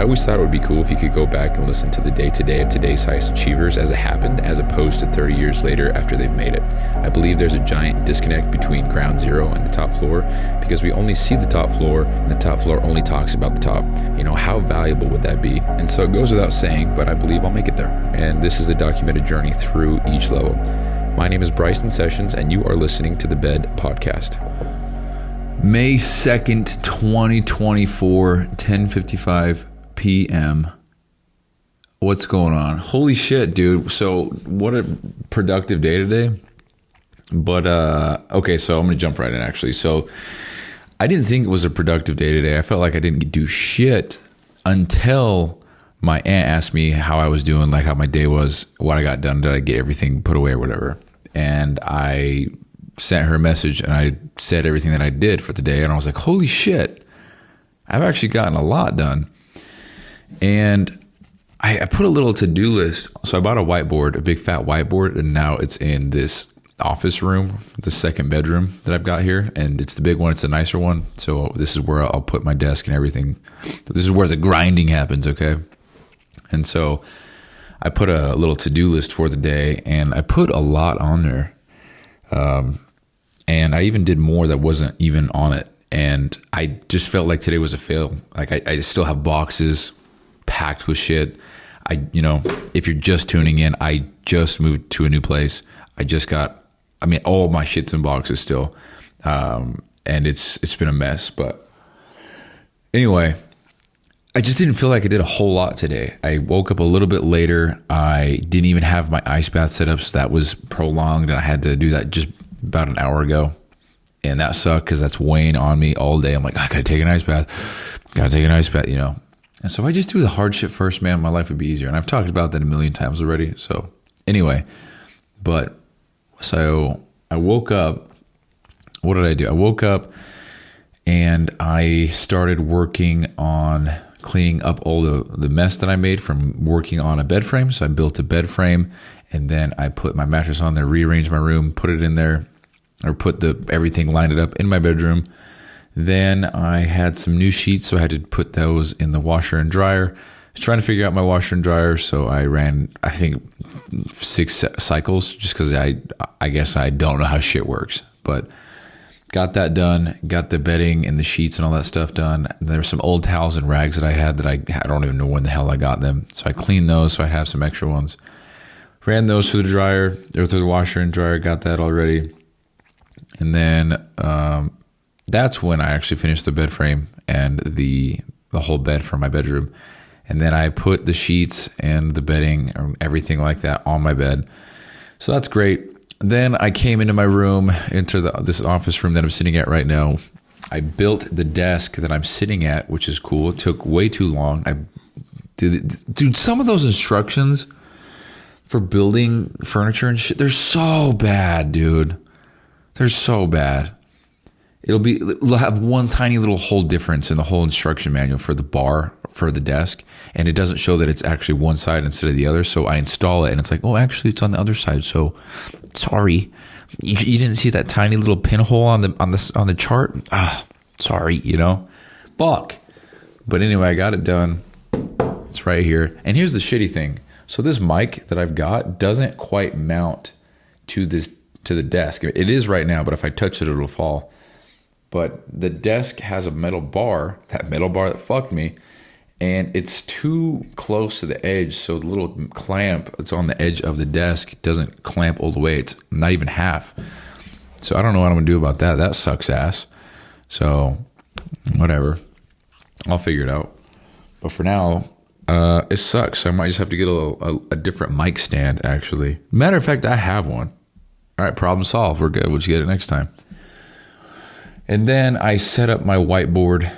I always thought it would be cool if you could go back and listen to the day-to-day of today's highest achievers as it happened, as opposed to 30 years later after they've made it. I believe there's a giant disconnect between ground zero and the top floor because we only see the top floor and the top floor only talks about the top. You know, how valuable would that be? And so it goes without saying, but I believe I'll make it there. And this is the documented journey through each level. My name is Bryson Sessions, and you are listening to the Bed Podcast. May 2nd, 2024, 10:55 p.m. What's going on? Holy shit, dude. So what a productive day today. But, okay, so I'm going to jump right in, actually. So I didn't think it was a productive day today. I felt like I didn't do shit until my aunt asked me how I was doing, like how my day was, what I got done, did I get everything put away or whatever. And I sent her a message and I said everything that I did for the day. And I was like, holy shit, I've actually gotten a lot done. And I put a little to-do list. So I bought a whiteboard, a big fat whiteboard, and now it's in this office room, the second bedroom that I've got here. And it's the big one. It's a nicer one. So this is where I'll put my desk and everything. This is where the grinding happens, okay? And so I put a little to-do list for the day, and I put a lot on there. And I even did more that wasn't even on it. And I just felt like today was a fail. Like I still have boxes packed with shit. If you're just tuning in, I just moved to a new place. All my shit's in boxes still. And it's been a mess. But anyway, I just didn't feel like I did a whole lot today. I woke up a little bit later. I didn't even have my ice bath set up, so that was prolonged, and I had to do that just about an hour ago. And that sucked because that's weighing on me all day. I'm like, I gotta take an ice bath, you know. And so I just do the hard shit first, man. My life would be easier. And I've talked about that a million times already. So anyway, so I woke up. What did I do? I woke up and I started working on cleaning up all the mess that I made from working on a bed frame. So I built a bed frame, and then I put my mattress on there, rearranged my room, put it in there, or put everything, lined it up in my bedroom. Then I had some new sheets, so I had to put those in the washer and dryer. I was trying to figure out my washer and dryer, so I ran, I think, 6 cycles, just because I guess I don't know how shit works. But got that done, got the bedding and the sheets and all that stuff done. There were some old towels and rags that I had that I don't even know when the hell I got them. So I cleaned those so I have some extra ones. Ran those through the dryer, or through the washer and dryer, got that already. And then that's when I actually finished the bed frame and the whole bed for my bedroom. And then I put the sheets and the bedding, or everything like that, on my bed. So that's great. Then I came into my room, into this office room that I'm sitting at right now. I built the desk that I'm sitting at, which is cool. It took way too long. Dude, some of those instructions for building furniture and shit, they're so bad, dude. They're so bad. It'll have one tiny little hole difference in the whole instruction manual for the bar for the desk, and it doesn't show that it's actually one side instead of the other. So I install it, and it's like, oh, actually, it's on the other side. So sorry, you didn't see that tiny little pinhole on the chart. Sorry, you know, fuck. But anyway, I got it done. It's right here, and here's the shitty thing. So this mic that I've got doesn't quite mount to the desk. It is right now, but if I touch it, it'll fall. But the desk has a metal bar, that fucked me, and it's too close to the edge, so the little clamp that's on the edge of the desk doesn't clamp all the way. It's not even half. So I don't know what I'm going to do about that. That sucks ass. So whatever. I'll figure it out. But for now, it sucks. I might just have to get a different mic stand, actually. Matter of fact, I have one. All right, problem solved. We're good. We'll just get it next time. And then I set up my whiteboard,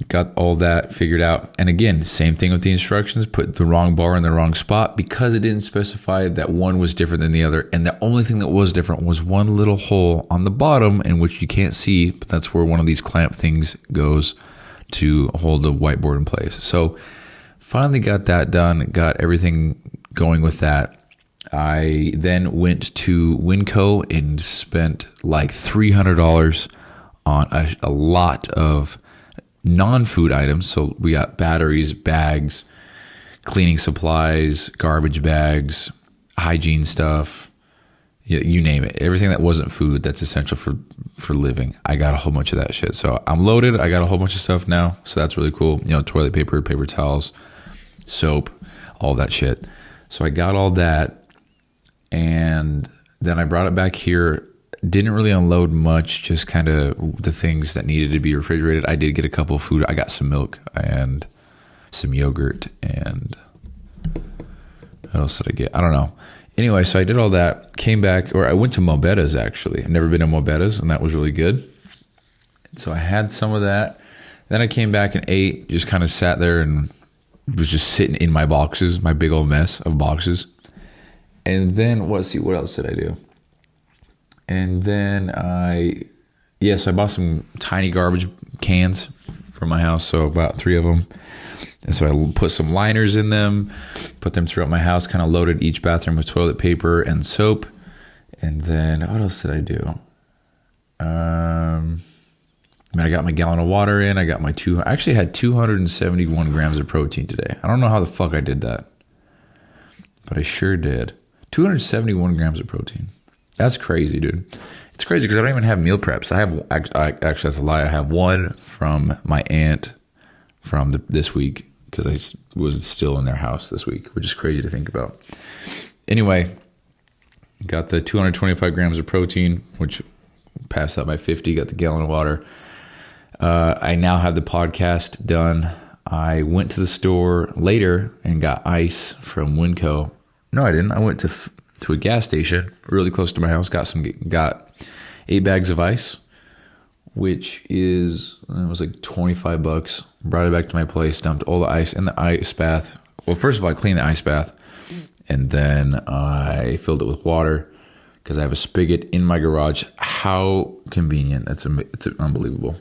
got all that figured out. And again, same thing with the instructions, put the wrong bar in the wrong spot because it didn't specify that one was different than the other. And the only thing that was different was one little hole on the bottom in which you can't see, but that's where one of these clamp things goes to hold the whiteboard in place. So finally got that done, got everything going with that. I then went to Winco and spent like $300 on a lot of non-food items. So we got batteries, bags, cleaning supplies, garbage bags, hygiene stuff, you name it. Everything that wasn't food that's essential for living. I got a whole bunch of that shit. So I'm loaded. I got a whole bunch of stuff now. So that's really cool. Toilet paper, paper towels, soap, all that shit. So I got all that. And then I brought it back here. Didn't really unload much, just kind of the things that needed to be refrigerated. I did get a couple of food. I got some milk and some yogurt and what else did I get? I don't know. Anyway, so I did all that, came back, or I went to Mobetta's actually. I've never been to Mobetta's, and that was really good. So I had some of that. Then I came back and ate, just kind of sat there and was just sitting in my boxes, my big old mess of boxes. And then, what else did I do? And then I bought some tiny garbage cans from my house, so about 3 of them. And so I put some liners in them, put them throughout my house, kind of loaded each bathroom with toilet paper and soap. And then what else did I do? I got my gallon of water in. I actually had 271 grams of protein today. I don't know how the fuck I did that, but I sure did. 271 grams of protein. That's crazy, dude. It's crazy because I don't even have meal preps. Actually, that's a lie. I have one from my aunt from this week, because I was still in their house this week, which is crazy to think about. Anyway, got the 225 grams of protein, which passed out by 50, got the gallon of water. I now have the podcast done. I went to the store later and got ice from Winco. No, I didn't. I went to a gas station really close to my house, got 8 bags of ice, which it was like $25. Brought it back to my place, dumped all the ice in the ice bath. Well, first of all, I cleaned the ice bath, and then I filled it with water because I have a spigot in my garage. How convenient. It's unbelievable.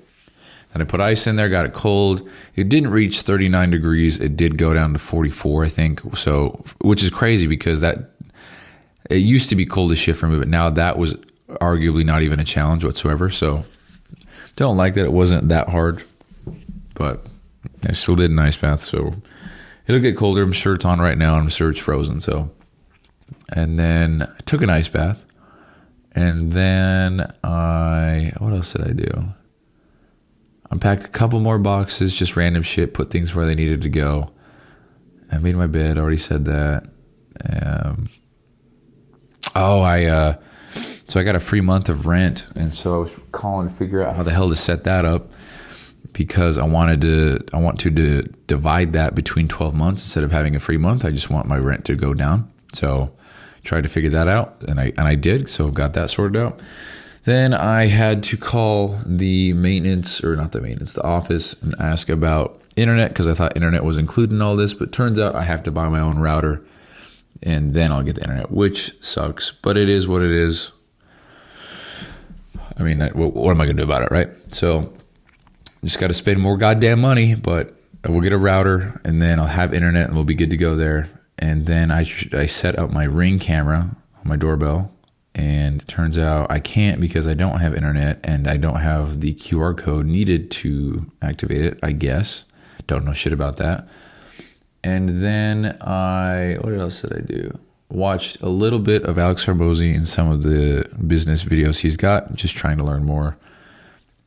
And I put ice in there, got it cold. It didn't reach 39 degrees. It did go down to 44, I think. So, which is crazy because it used to be cold as shit for me, but now that was arguably not even a challenge whatsoever. So, don't like that it wasn't that hard, but I still did an ice bath. So, it'll get colder. I'm sure it's on right now. I'm sure it's frozen. So, and then I took an ice bath, and then what else did I do? Unpacked a couple more boxes, just random shit, put things where they needed to go. I made my bed, already said that. So I got a free month of rent, and so I was calling to figure out how the hell to set that up, because I want to divide that between 12 months instead of having a free month. I just want my rent to go down. So tried to figure that out, and I did, so got that sorted out. Then I had to call the office, and ask about internet, because I thought internet was included in all this, but turns out I have to buy my own router, and then I'll get the internet, which sucks, but it is what it is. I mean, what am I going to do about it, right? So just got to spend more goddamn money, but I will get a router, and then I'll have internet, and we'll be good to go there. And then I set up my Ring camera on my doorbell. And it turns out I can't because I don't have internet and I don't have the QR code needed to activate it, I guess. Don't know shit about that. And then what else did I do? Watched a little bit of Alex Hormozi in some of the business videos he's got, just trying to learn more.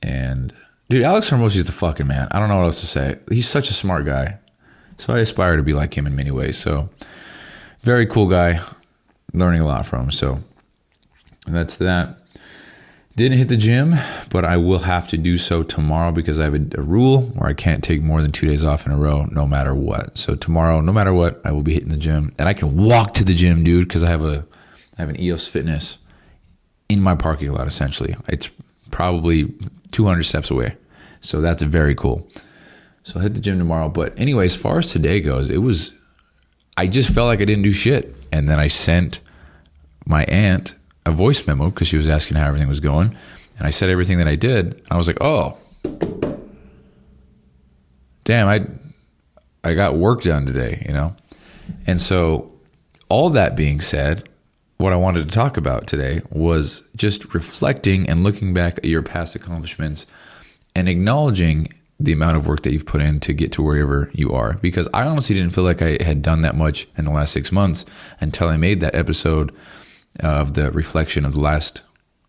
And dude, Alex Hormozi is the fucking man. I don't know what else to say. He's such a smart guy. So I aspire to be like him in many ways. So very cool guy, learning a lot from him. So that's that. Didn't hit the gym, but I will have to do so tomorrow because I have a rule where I can't take more than 2 days off in a row, no matter what. So tomorrow, no matter what, I will be hitting the gym, and I can walk to the gym, dude, because I have an EOS Fitness in my parking lot. Essentially, it's probably 200 steps away, so that's very cool. So I'll hit the gym tomorrow. But anyway, as far as today goes, I just felt like I didn't do shit, and then I sent my aunt a voice memo because she was asking how everything was going, and I said everything that I did, and I was like, oh damn, I got work done today, you know. And so all that being said, what I wanted to talk about today was just reflecting and looking back at your past accomplishments and acknowledging the amount of work that you've put in to get to wherever you are. Because I honestly didn't feel like I had done that much in the last 6 months until I made that episode of the reflection of the last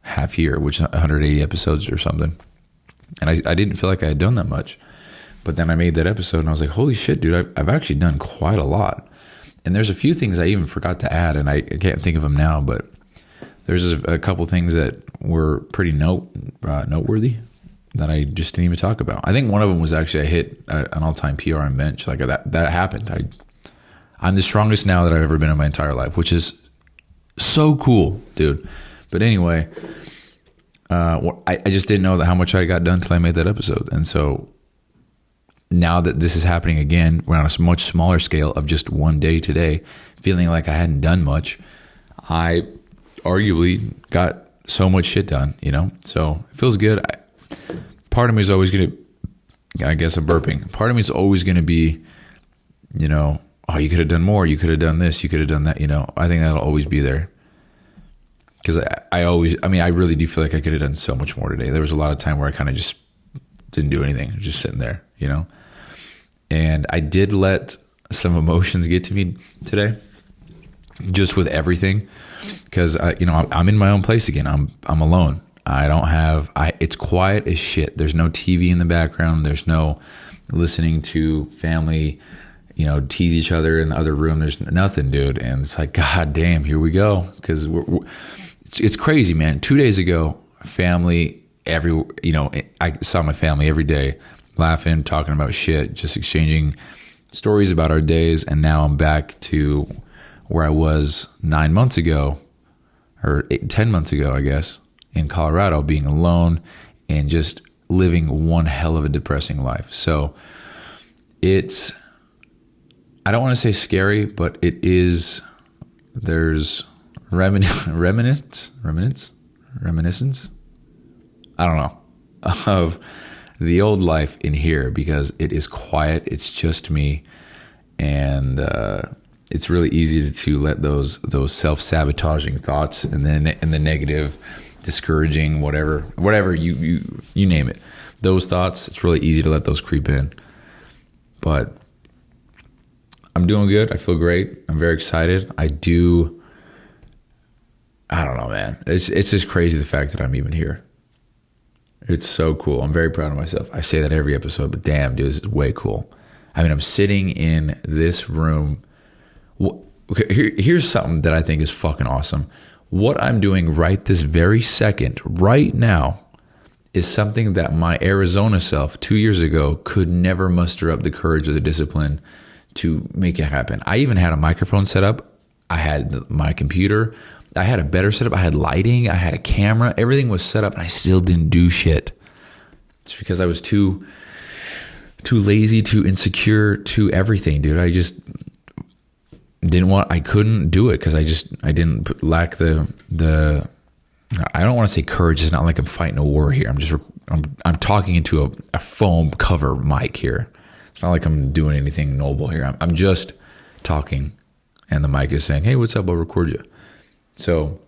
half year, which is 180 episodes or something. And I didn't feel like I had done that much. But then I made that episode and I was like, holy shit, dude, I've actually done quite a lot. And there's a few things I even forgot to add, and I can't think of them now, but there's a couple things that were pretty noteworthy that I just didn't even talk about. I think one of them was actually I hit an all-time PR on bench. Like that happened. I'm the strongest now that I've ever been in my entire life, which is so cool, dude. But anyway, I just didn't know how much I got done until I made that episode. And so now that this is happening again, we're on a much smaller scale of just one day today, feeling like I hadn't done much, I arguably got so much shit done, So it feels good. Part of me is always going to, I guess I'm burping. Part of me is always going to be, oh, you could have done more. You could have done this. You could have done that. I think that'll always be there. Because I really do feel like I could have done so much more today. There was a lot of time where I kind of just didn't do anything, just sitting there, And I did let some emotions get to me today, just with everything, because I'm in my own place again. I'm alone. I don't have. It's quiet as shit. There's no TV in the background. There's no listening to family, tease each other in the other room. There's nothing, dude. And it's like, God damn, here we go. Because it's crazy, man. 2 days ago, family. I saw my family every day, laughing, talking about shit, just exchanging stories about our days. And now I'm back to where I was 9 months ago, or 10 months ago, I guess, in Colorado, being alone and just living one hell of a depressing life. So I don't want to say scary, but it is, there's reminiscence, I don't know, of the old life in here, because it is quiet. It's just me. And it's really easy to let those self-sabotaging thoughts and the negative, discouraging, whatever you name it, those thoughts, it's really easy to let those creep in. But I'm doing good. I feel great. I'm very excited. I don't know, man. It's just crazy the fact that I'm even here. It's so cool. I'm very proud of myself. I say that every episode, but damn, dude, this is way cool. I mean, I'm sitting in this room. Okay, here's something that I think is fucking awesome. What I'm doing right this very second, right now, is something that my Arizona self 2 years ago could never muster up the courage or the discipline to make it happen. I even had a microphone set up. I had my computer. I had a better setup. I had lighting. I had a camera. Everything was set up, and I still didn't do shit. It's because I was too lazy, too insecure, too everything, dude. I just I couldn't do it because I didn't lack the I don't want to say courage. It's not like I'm fighting a war here. I'm talking into a foam cover mic here. It's not like I'm doing anything noble here. I'm just talking, and the mic is saying, "Hey, what's up? I'll record you." So,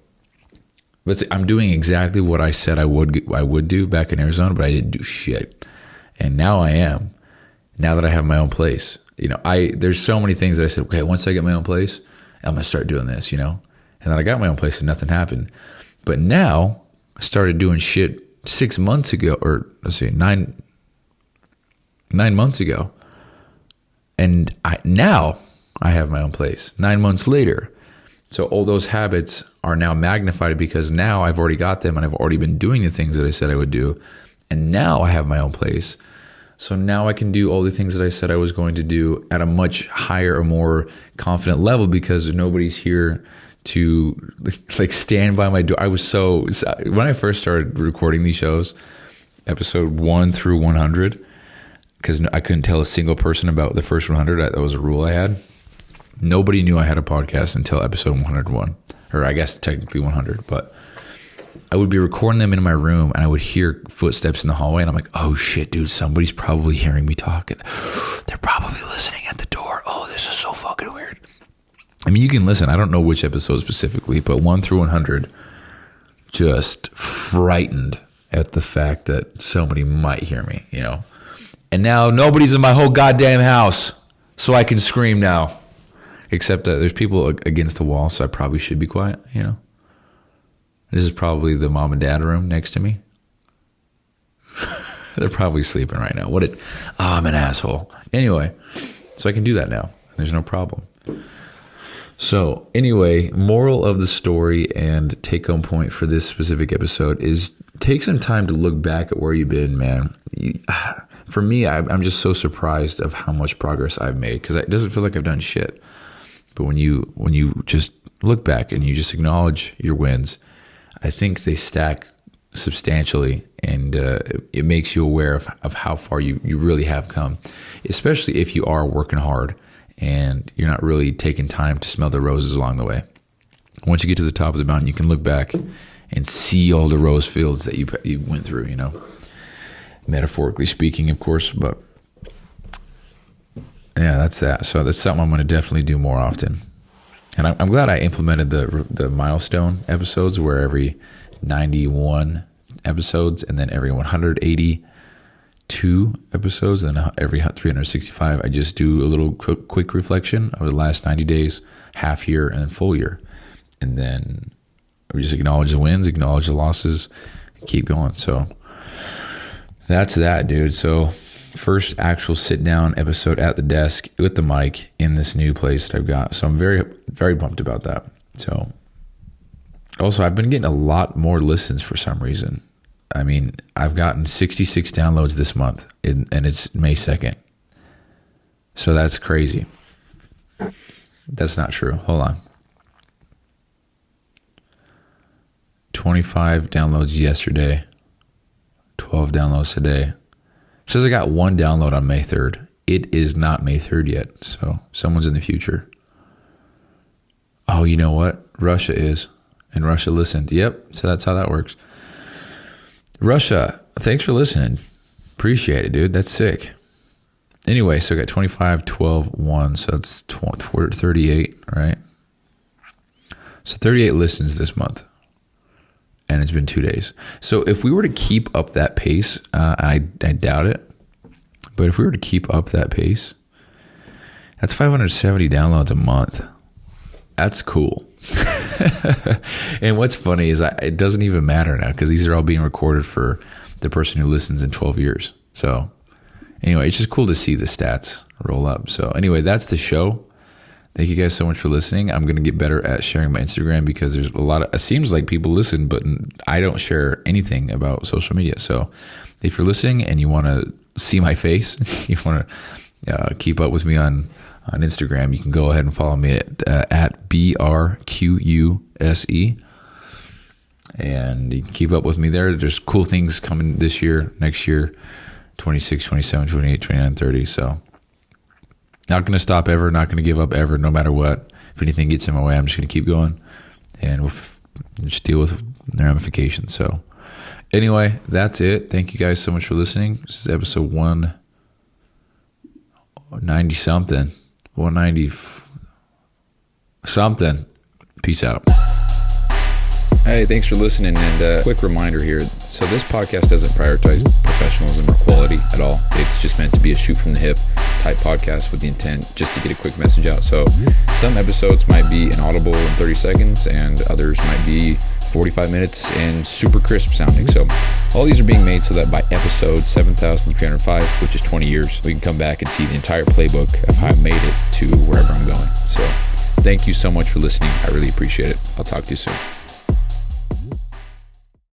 I'm doing exactly what I said I would do back in Arizona, but I didn't do shit. And now I am. Now that I have my own place, there's so many things that I said, okay, once I get my own place, I'm gonna start doing this, And then I got my own place and nothing happened. But now I started doing shit 6 months ago, or let's say 9 months ago, and now I have my own place 9 months later. So all those habits are now magnified because now I've already got them and I've already been doing the things that I said I would do. And now I have my own place. So now I can do all the things that I said I was going to do at a much higher or more confident level because nobody's here to stand by my door. When I first started recording these shows, episode 1 through 100, because I couldn't tell a single person about the first 100. That was a rule I had. Nobody knew I had a podcast until episode 101, or I guess technically 100, but I would be recording them in my room and I would hear footsteps in the hallway and I'm like, oh shit, dude, somebody's probably hearing me talking. They're probably listening at the door. Oh, this is so fucking weird. I mean, you can listen. I don't know which episode specifically, but 1 through 100, just frightened at the fact that somebody might hear me, And now nobody's in my whole goddamn house, so I can scream now. Except that there's people against the wall, so I probably should be quiet, you know. This is probably the mom and dad room next to me. They're probably sleeping right now. I'm an asshole. Anyway, so I can do that now. There's no problem. So anyway, moral of the story and take-home point for this specific episode is take some time to look back at where you've been, man. For me, I'm just so surprised of how much progress I've made because it doesn't feel like I've done shit. But when you just look back and you just acknowledge your wins, I think they stack substantially, and it makes you aware of how far you really have come, especially if you are working hard and you're not really taking time to smell the roses along the way. Once you get to the top of the mountain, you can look back and see all the rose fields that you went through, you know, metaphorically speaking, of course, but yeah, that's that. So that's something I'm going to definitely do more often. And I'm glad I implemented the milestone episodes where every 91 episodes and then every 182 episodes and then every 365, I just do a little quick reflection over the last 90 days, half year, and full year. And then we just acknowledge the wins, acknowledge the losses, and keep going. So that's that, dude. So first actual sit down episode at the desk with the mic in this new place that I've got. So I'm very, very pumped about that. So also I've been getting a lot more listens for some reason. I mean, I've gotten 66 downloads this month and it's May 2nd. So that's crazy. That's not true. Hold on. 25 downloads yesterday. 12 downloads today. It says I got one download on May 3rd. It is not May 3rd yet, so someone's in the future. Oh, you know what? Russia is. And Russia listened. Yep, so that's how that works. Russia, thanks for listening. Appreciate it, dude. That's sick. Anyway, so I got 25, 12, 1, so that's 38, right? So 38 listens this month. And it's been 2 days. So if we were to keep up that pace, I doubt it, but if we were to keep up that pace, that's 570 downloads a month. That's cool. And what's funny is it doesn't even matter now because these are all being recorded for the person who listens in 12 years. So anyway, it's just cool to see the stats roll up. So anyway, that's the show. Thank you guys so much for listening. I'm going to get better at sharing my Instagram because there's it seems like people listen, but I don't share anything about social media. So if you're listening and you want to see my face, you want to keep up with me on Instagram, you can go ahead and follow me at BRQUSE. And you can keep up with me there. There's cool things coming this year, next year, 26, 27, 28, 29, 30. So not going to stop ever, not going to give up ever, no matter what. If anything gets in my way, I'm just going to keep going, and we'll just deal with the ramifications. So anyway, that's it. Thank you guys so much for listening. This is episode 190 something. 190 something. Peace out. Hey, thanks for listening, and quick reminder here. So this podcast doesn't prioritize professionalism or quality at all. It's just meant to be a shoot from the hip type podcast with the intent just to get a quick message out. So some episodes might be inaudible in 30 seconds and others might be 45 minutes and super crisp sounding. So all these are being made so that by episode 7,305, which is 20 years, we can come back and see the entire playbook of how I made it to wherever I'm going. So thank you so much for listening. I really appreciate it. I'll talk to you soon.